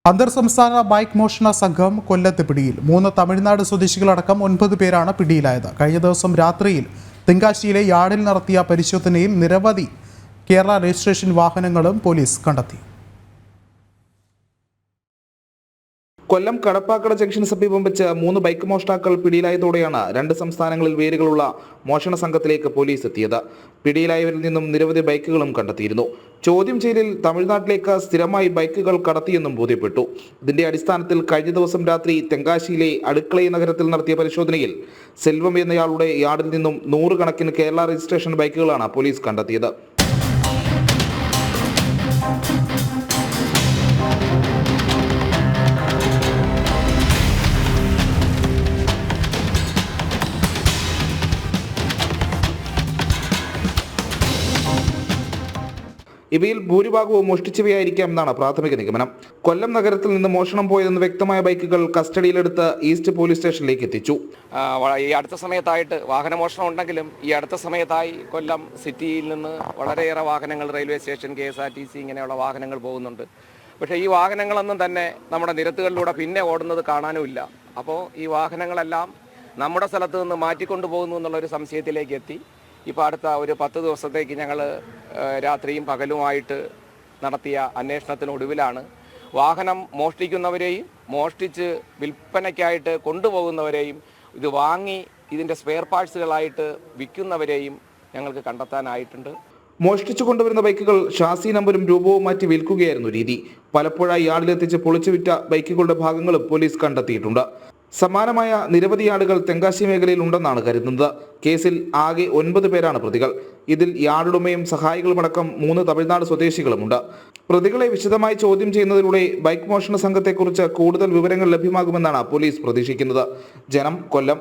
അന്തർ സംസ്ഥാന ബൈക്ക് മോഷണ സംഘം കൊല്ലത്ത് പിടിയിൽ. 3 തമിഴ്നാട് സ്വദേശികളടക്കം 9 പേരാണ് പിടിയിലായത്. കഴിഞ്ഞ ദിവസം രാത്രിയിൽ തെങ്കാശിയിലെ യാർഡിൽ നടത്തിയ പരിശോധനയിൽ നിരവധി കേരള രജിസ്ട്രേഷൻ വാഹനങ്ങളും പോലീസ് കണ്ടെത്തി. കൊല്ലം കടപ്പാക്കട ജംഗ്ഷന് സമീപം വെച്ച് 3 ബൈക്ക് മോഷ്ടാക്കൾ പിടിയിലായതോടെയാണ് 2 സംസ്ഥാനങ്ങളിൽ വേരുകളുള്ള മോഷണ സംഘത്തിലേക്ക് പോലീസ് എത്തിയത്. പിടിയിലായവരിൽ നിന്നും നിരവധി ബൈക്കുകളും കണ്ടെത്തിയിരുന്നു. ചോദ്യം ചെയ്യലിൽ തമിഴ്നാട്ടിലേക്ക് സ്ഥിരമായി ബൈക്കുകൾ കടത്തിയെന്നും ബോധ്യപ്പെട്ടു. ഇതിന്റെ അടിസ്ഥാനത്തിൽ കഴിഞ്ഞ ദിവസം രാത്രി തെങ്കാശിയിലെ അടുക്കളൈ നഗരത്തിൽ നടത്തിയ പരിശോധനയിൽ സെൽവം എന്നയാളുടെ യാർഡിൽ നിന്നും 100 കണക്കിന് കേരള രജിസ്ട്രേഷൻ ബൈക്കുകളാണ് പോലീസ് കണ്ടെത്തിയത്. ഇവയിൽ ഭൂരിഭാഗവും മോഷ്ടിച്ചവയായിരിക്കാം എന്നാണ് പ്രാഥമിക നിഗമനം. കൊല്ലം നഗരത്തിൽ നിന്ന് മോഷണം പോയതെന്ന് വ്യക്തമായ ബൈക്കുകൾ കസ്റ്റഡിയിലെടുത്ത് ഈസ്റ്റ് പോലീസ് സ്റ്റേഷനിലേക്ക് എത്തിച്ചു. ഈ അടുത്ത സമയത്തായിട്ട് വാഹനമോഷണം ഉണ്ടെങ്കിലും ഈ അടുത്ത സമയത്തായി കൊല്ലം സിറ്റിയിൽ നിന്ന് വളരെയേറെ വാഹനങ്ങൾ റെയിൽവേ സ്റ്റേഷൻ, KSRTC ഇങ്ങനെയുള്ള വാഹനങ്ങൾ പോകുന്നുണ്ട്. പക്ഷേ ഈ വാഹനങ്ങളൊന്നും തന്നെ നമ്മുടെ നിരത്തുകളിലൂടെ പിന്നെ ഓടുന്നത് കാണാനുമില്ല. അപ്പോൾ ഈ വാഹനങ്ങളെല്ലാം നമ്മുടെ സ്ഥലത്ത് നിന്ന് മാറ്റിക്കൊണ്ടു പോകുന്നു എന്നുള്ളൊരു സംശയത്തിലേക്ക് എത്തി. ഇപ്പോൾ അടുത്ത ഒരു 10 ദിവസത്തേക്ക് ഞങ്ങൾ രാത്രിയും പകലുമായിട്ട് നടത്തിയ അന്വേഷണത്തിനൊടുവിലാണ് വാഹനം മോഷ്ടിക്കുന്നവരെയും മോഷ്ടിച്ച് വിൽപ്പനയ്ക്കായിട്ട് കൊണ്ടുപോകുന്നവരെയും ഇത് വാങ്ങി ഇതിൻ്റെ സ്പെയർ പാർട്സുകളായിട്ട് വിൽക്കുന്നവരെയും ഞങ്ങൾക്ക് കണ്ടെത്താനായിട്ടുണ്ട്. മോഷ്ടിച്ചു കൊണ്ടുവരുന്ന ബൈക്കുകൾ ഷാസി നമ്പരും രൂപവും മാറ്റി വിൽക്കുകയായിരുന്നു രീതി. പലപ്പോഴായി യാർഡിലെത്തിച്ച് പൊളിച്ചു വിറ്റ ബൈക്കുകളുടെ ഭാഗങ്ങളും പോലീസ് കണ്ടെത്തിയിട്ടുണ്ട്. സമാനമായ നിരവധി യാർഡുകൾ തെങ്കാശി മേഖലയിൽ ഉണ്ടെന്നാണ് കരുതുന്നത്. കേസിൽ ആകെ 9 പേരാണ് പ്രതികൾ. ഇതിൽ യാർഡുടമയും സഹായികളുമടക്കം 3 തമിഴ്നാട് സ്വദേശികളുമുണ്ട്. പ്രതികളെ വിശദമായി ചോദ്യം ചെയ്യുന്നതിലൂടെ ബൈക്ക് മോഷണ സംഘത്തെക്കുറിച്ച് കൂടുതൽ വിവരങ്ങൾ ലഭ്യമാകുമെന്നാണ് പോലീസ് പ്രതീക്ഷിക്കുന്നത്. ജനം, കൊല്ലം.